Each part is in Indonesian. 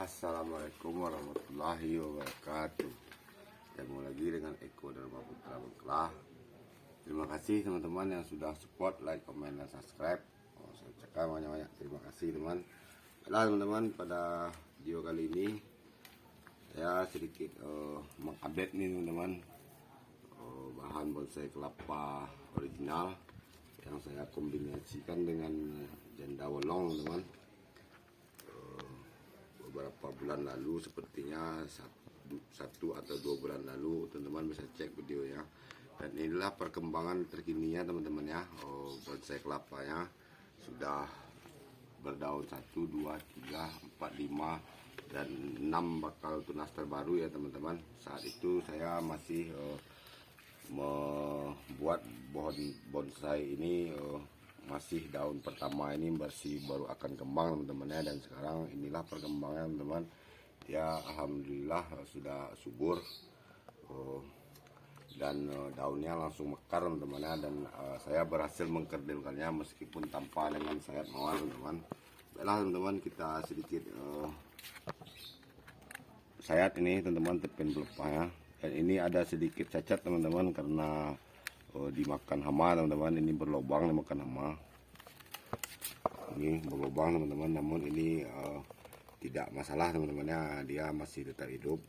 Assalamualaikum warahmatullahi wabarakatuh. Ketemu lagi dengan Eko Dharma Putra Bengkelah. Terima kasih teman-teman yang sudah support, like, comment, dan subscribe. Saya ucapkan banyak-banyak terima kasih teman. Baiklah teman-teman, pada video kali ini saya sedikit mengupdate nih teman-teman, bahan bonsai kelapa original yang saya kombinasikan dengan janda bolong teman. Beberapa bulan lalu, sepertinya satu atau 2 bulan lalu, teman-teman bisa cek videonya. Dan inilah perkembangan terkininya teman-teman ya. Bonsai kelapanya sudah berdaun 1, 2, 3, 4, 5 dan 6 bakal tunas terbaru ya teman-teman. Saat itu saya masih membuat pohon bonsai ini masih daun pertama ini baru akan kembang teman-teman ya. Dan sekarang inilah perkembangan teman-teman ya. Alhamdulillah sudah subur dan daunnya langsung mekar teman-teman ya. Dan saya berhasil mengkerdilkannya meskipun tanpa dengan sayap mawar teman-teman. Baiklah teman-teman, kita sedikit sayat ini teman-teman, tepin pelepahnya. Dan ini ada sedikit cacat teman-teman karena dimakan hama teman-teman. Ini berlubang dimakan hama, ini berlubang teman-teman, namun ini tidak masalah teman-teman ya, dia masih tetap hidup.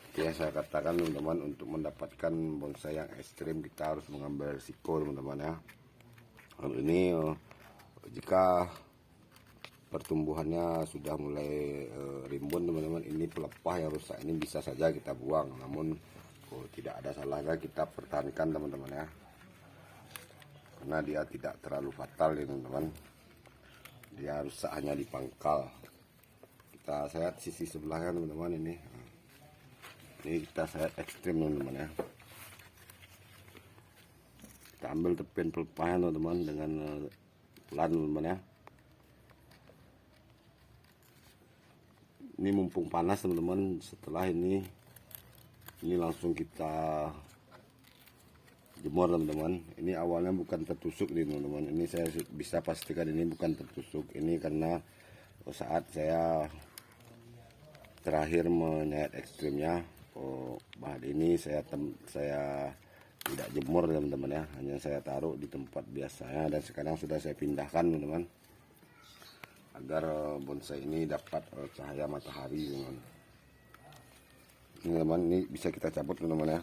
Oke, saya katakan teman-teman, untuk mendapatkan bonsai yang ekstrim kita harus mengambil risiko teman-teman ya. Ini jika pertumbuhannya sudah mulai rimbun teman-teman, ini pelepah yang rusak ini bisa saja kita buang, namun tidak ada salahnya kita pertahankan teman-teman ya, karena dia tidak terlalu fatal ya teman-teman. Dia rusak hanya di pangkal. Kita sayat sisi sebelahnya teman-teman. Ini kita sayat ekstrim teman-teman ya. Kita ambil tepin pelepahnya teman-teman dengan pelan teman-teman ya. Ini mumpung panas teman-teman. Setelah ini langsung kita jemur teman-teman. Ini awalnya bukan tertusuk nih teman-teman. Ini saya bisa pastikan ini bukan tertusuk. Ini karena saat saya terakhir menyayat ekstrimnya, bahan ini saya tidak jemur teman-teman ya, hanya saya taruh di tempat biasanya. Dan sekarang sudah saya pindahkan teman-teman, agar bonsai ini dapat cahaya matahari teman-teman. Ini teman, ini bisa kita cabut teman-teman ya.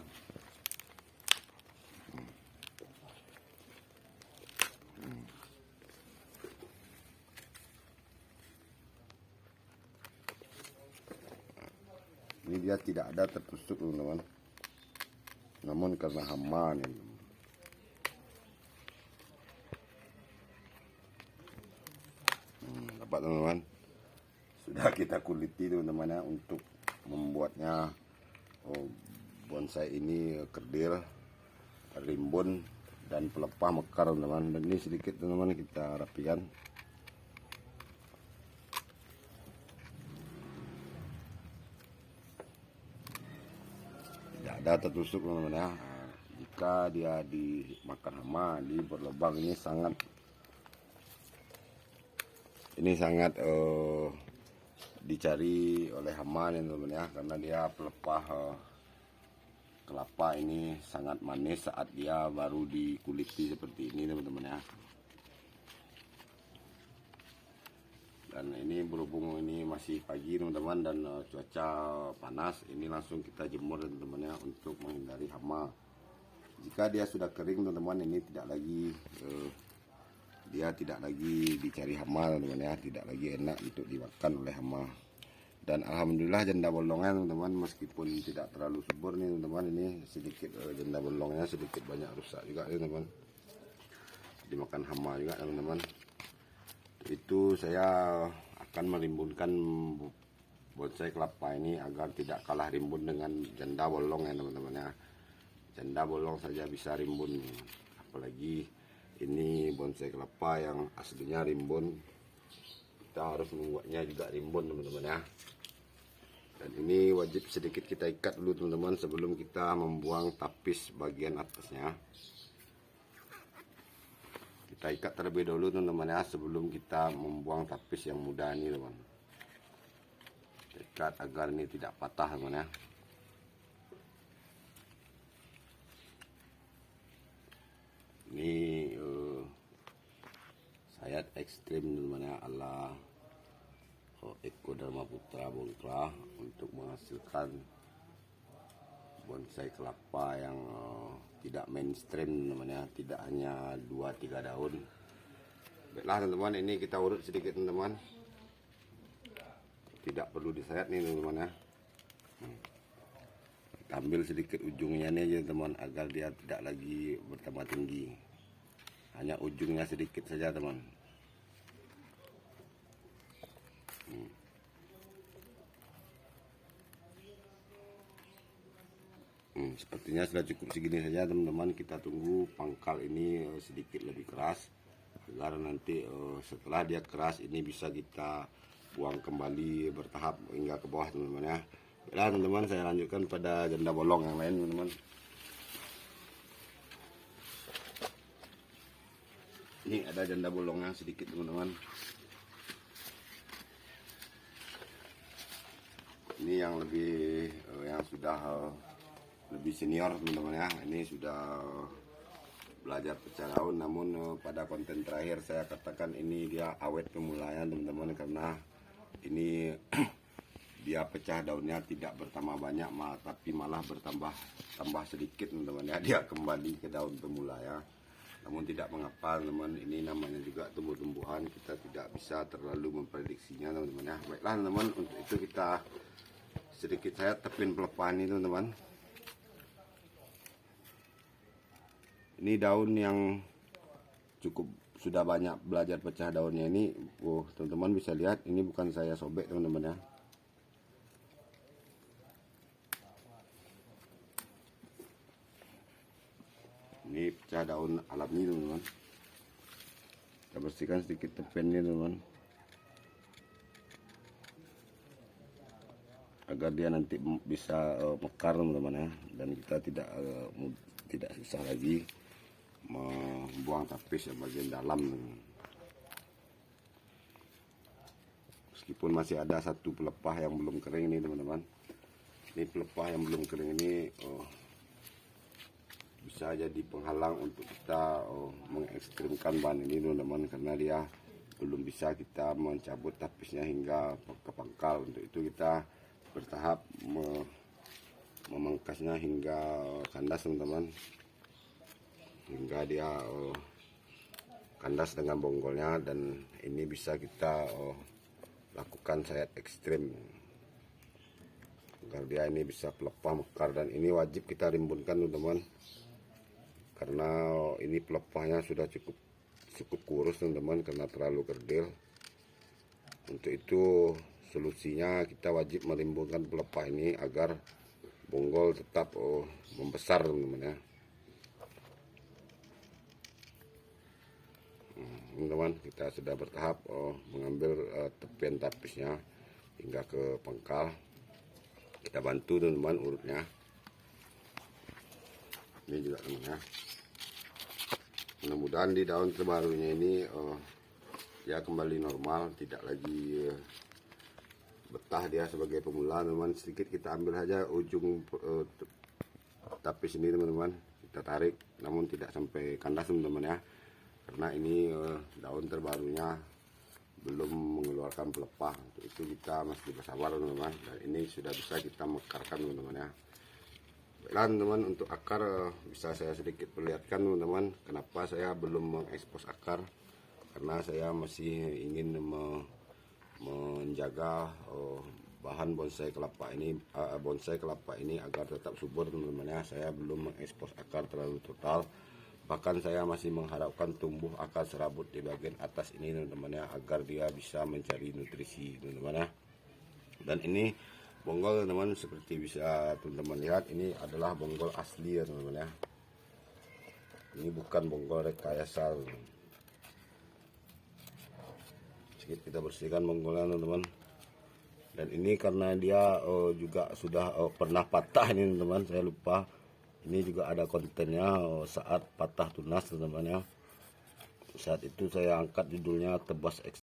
Ini dia tidak ada tertusuk teman-teman, namun karena hama nih. Dapat teman-teman, sudah kita kuliti teman-teman ya, untuk membuatnya bonsai ini kerdil, rimbun, dan pelepah mekar teman-teman. Dan ini sedikit teman-teman kita rapikan. Tidak ada tertusuk teman-teman ya. Jika dia dimakan hama, di berlubang, ini sangat dicari oleh hama nih teman-teman ya, karena dia pelepah kelapa ini sangat manis saat dia baru dikuliti seperti ini teman-teman ya. Dan ini berhubung ini masih pagi teman-teman dan cuaca panas, ini langsung kita jemur teman-teman ya, untuk menghindari hama. Jika dia sudah kering teman-teman, ini dia tidak lagi dicari hama teman-teman ya, tidak lagi enak untuk dimakan oleh hama. Dan alhamdulillah janda bolongnya teman-teman, meskipun tidak terlalu subur nih teman-teman, ini sedikit janda bolongnya sedikit banyak rusak juga ya teman-teman, dimakan hama juga teman-teman. Itu saya akan merimbunkan bonsai kelapa ini agar tidak kalah rimbun dengan janda bolong ya teman-teman ya. Janda bolong saja bisa rimbun, apalagi ini bonsai kelapa yang aslinya rimbun, kita harus membuatnya juga rimbun teman-teman ya. Dan ini wajib sedikit kita ikat dulu teman-teman sebelum kita membuang tapis bagian atasnya. Kita ikat terlebih dahulu teman-teman ya, sebelum kita membuang tapis yang muda ini teman. ikat agar ini tidak patah teman ya. Ini sayat ekstrim teman ya, ala Eko Dharma Putra Bongkla untuk menghasilkan bonsai kelapa yang tidak mainstream teman ya, tidak hanya 2-3 daun. Baiklah teman-teman, ini kita urut sedikit teman-teman, tidak perlu disayat nih teman-teman ya. Kita ambil sedikit ujungnya nih aja teman, agar dia tidak lagi bertambah tinggi, hanya ujungnya sedikit saja teman. Sepertinya sudah cukup segini saja teman-teman. Kita tunggu pangkal ini sedikit lebih keras, agar nanti setelah dia keras ini bisa kita buang kembali bertahap hingga ke bawah teman-teman ya. Baiklah teman-teman, saya lanjutkan pada janda bolong yang lain teman-teman. Ini ada janda bolongnya sedikit teman-teman. Ini yang lebih yang sudah lebih senior teman-teman ya. Ini sudah belajar pecah daun, namun pada konten terakhir saya katakan ini dia awet pemulanya teman-teman, karena ini dia pecah daunnya tidak bertambah banyak tapi malah bertambah sedikit teman-teman ya. Dia kembali ke daun pemula ya. Namun tidak mengapa teman, ini namanya juga tumbuh-tumbuhan, kita tidak bisa terlalu memprediksinya teman-teman ya. Baiklah teman-teman, untuk itu kita sedikit saya tepin pelepahan ini teman-teman. Ini daun yang cukup sudah banyak belajar pecah daunnya ini. Teman-teman bisa lihat, ini bukan saya sobek teman-teman ya. Ini pecah daun alami teman-teman. Kita bersihkan sedikit tepennya teman-teman, agar dia nanti bisa mekar teman-teman ya, dan kita tidak susah lagi membuang tapis yang bagian dalam. Meskipun masih ada satu pelepah yang belum kering ini teman-teman. Ini pelepah yang belum kering ini bisa jadi penghalang untuk kita mengekstrimkan bahan ini teman-teman, karena dia belum bisa kita mencabut tapisnya hingga ke pangkal. Untuk itu kita bertahap memangkasnya hingga kandas teman-teman, hingga dia kandas dengan bonggolnya, dan ini bisa kita lakukan sayat ekstrim agar dia ini bisa pelepah mekar. Dan ini wajib kita rimbunkan teman-teman, karena ini pelepahnya sudah cukup kurus teman-teman, karena terlalu kerdil. Untuk itu solusinya kita wajib merimbunkan pelepah ini agar bonggol tetap membesar teman-teman ya. Teman-teman, kita sudah bertahap mengambil tepian tapisnya hingga ke pangkal. Kita bantu teman-teman urutnya. Ini juga teman-teman ya. Mudah-mudahan di daun terbarunya ini dia kembali normal, tidak lagi betah dia sebagai pemula teman-teman. Sedikit kita ambil saja ujung tapis ini teman-teman, kita tarik, namun tidak sampai kandas teman-teman ya, karena ini daun terbarunya belum mengeluarkan pelepah. Untuk itu kita masih bersabar teman-teman, dan ini sudah bisa kita mekarkan teman-teman ya. Baiklah teman-teman, untuk akar bisa saya sedikit perlihatkan teman-teman, kenapa saya belum mengekspos akar, karena saya masih ingin menjaga bahan bonsai kelapa ini agar tetap subur teman-teman ya. Saya belum mengekspos akar terlalu total, bahkan saya masih mengharapkan tumbuh akar serabut di bagian atas ini teman-teman ya, agar dia bisa mencari nutrisi teman-teman ya. Dan ini bonggol teman-teman, seperti bisa teman-teman lihat, ini adalah bonggol asli ya teman-teman ya. Ini bukan bonggol rekayasa teman-teman. Sedikit kita bersihkan bonggolnya teman-teman. Dan ini karena dia juga sudah pernah patah ini teman-teman, saya lupa. Ini juga ada kontennya saat patah tunas teman-teman ya. Saat itu saya angkat judulnya tebas